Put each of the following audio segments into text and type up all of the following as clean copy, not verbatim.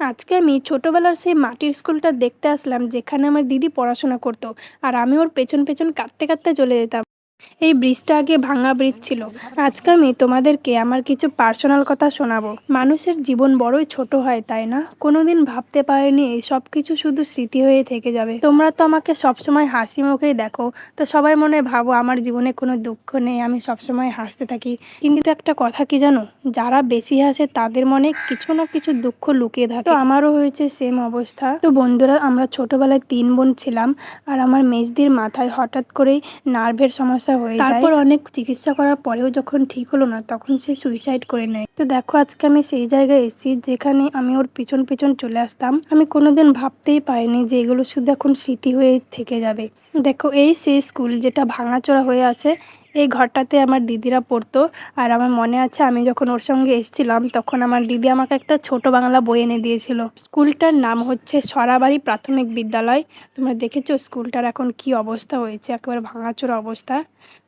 আজকে আমি ছোটবেলার সেই মাটির স্কুলটা দেখতে আসলাম যেখানে আমার দিদি পড়াশোনা করতো। আর আমি ওর পেছন পেছন কাঁদতে কাঁদতে চলে যেতাম। এই ব্রিজটা আগে ভাঙা ব্রিজ ছিল। আজকে আমি তোমাদেরকে আমার কিছু পার্সোনাল কথা শোনাবো। মানুষের জীবন বড়ই ছোট হয়, তাই না? কোনোদিন ভাবতে পারিনি এই সব কিছু শুধু স্মৃতি হয়ে থেকে যাবে। তোমরা তো আমাকে সবসময় হাসি মুখেই দেখো, তো সবাই মনে ভাবো আমার জীবনে কোনো দুঃখ নেই, আমি সবসময় হাসতে থাকি। কিন্তু একটা কথা কি জানো, যারা বেশি হাসে তাদের মনে কিছু না কিছু দুঃখ লুকিয়ে থাকে। তো আমারও হয়েছে সেম অবস্থা। তো বন্ধুরা, আমরা ছোটবেলায় 3 বোন ছিলাম। আর আমার মেজদির মাথায় হঠাৎ করেই নার্ভের সমস্যা হয়ে যায়। তারপর অনেক চিকিৎসা করার পরেও যখন ঠিক হলো না, তখন সে সুইসাইড করে নেয়। তো দেখো, আজকে আমি সেই জায়গায় এসেছি যেখানে আমি ওর পিছন পিছন চলে আসতাম। আমি কোনোদিন ভাবতেই পারিনি যে এগুলো শুধু এখন স্মৃতি হয়ে থেকে যাবে। দেখো, এই সেই স্কুল যেটা ভাঙাচোরা হয়ে আছে। এই ঘরটাতে আমার দিদিরা পড়তো। আর আমার মনে আছে, আমি যখন ওর সঙ্গে এসেছিলাম তখন আমার দিদি আমাকে একটা ছোট বাংলা বই এনে দিয়েছিল। স্কুলটার নাম হচ্ছে সরাবাড়ি প্রাথমিক বিদ্যালয়। তোমরা দেখেছো স্কুলটার এখন কি অবস্থা হয়েছে, একেবারে ভাঙাচোরা অবস্থা,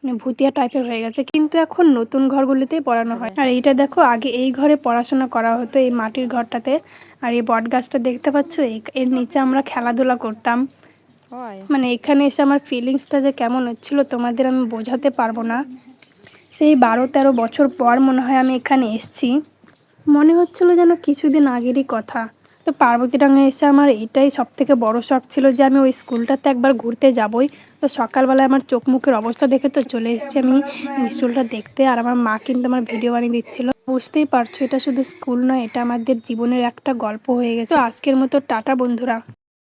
মানে ভুতিয়া টাইপের হয়ে গেছে। কিন্তু এখন নতুন ঘরগুলিতেই পড়ানো হয়। আর এইটা দেখো, আগে এই ঘরে পড়াশোনা করা হতো, এই মাটির ঘরটাতে। আর এই বট গাছটা দেখতে পাচ্ছ, এর নিচে আমরা খেলাধুলা করতাম। মানে এখানে এসে আমার ফিলিংসটা যে কেমন হচ্ছিল তোমাদের আমি বোঝাতে পারবো না। সেই 12-13 বছর পর মনে হয় আমি এখানে এসেছি। মনে হচ্ছিল যেন কিছুদিন আগেরই কথা। তো পার্বতীডাঙ্গায় এসে আমার এটাই সবথেকে বড় শখ ছিল যে আমি ওই স্কুলটাতে একবার ঘুরতে যাবই। তো সকালবেলায় আমার চোখ মুখের অবস্থা দেখে তো চলে এসেছি আমি স্কুলটা দেখতে। আর আমার মা কিন্তু আমার ভিডিও বানিয়ে দিচ্ছিল। বুঝতেই পারছো, এটা শুধু স্কুল নয়, এটা আমাদের জীবনের একটা গল্প হয়ে গেছে। তো আজকের মতো টাটা বন্ধুরা।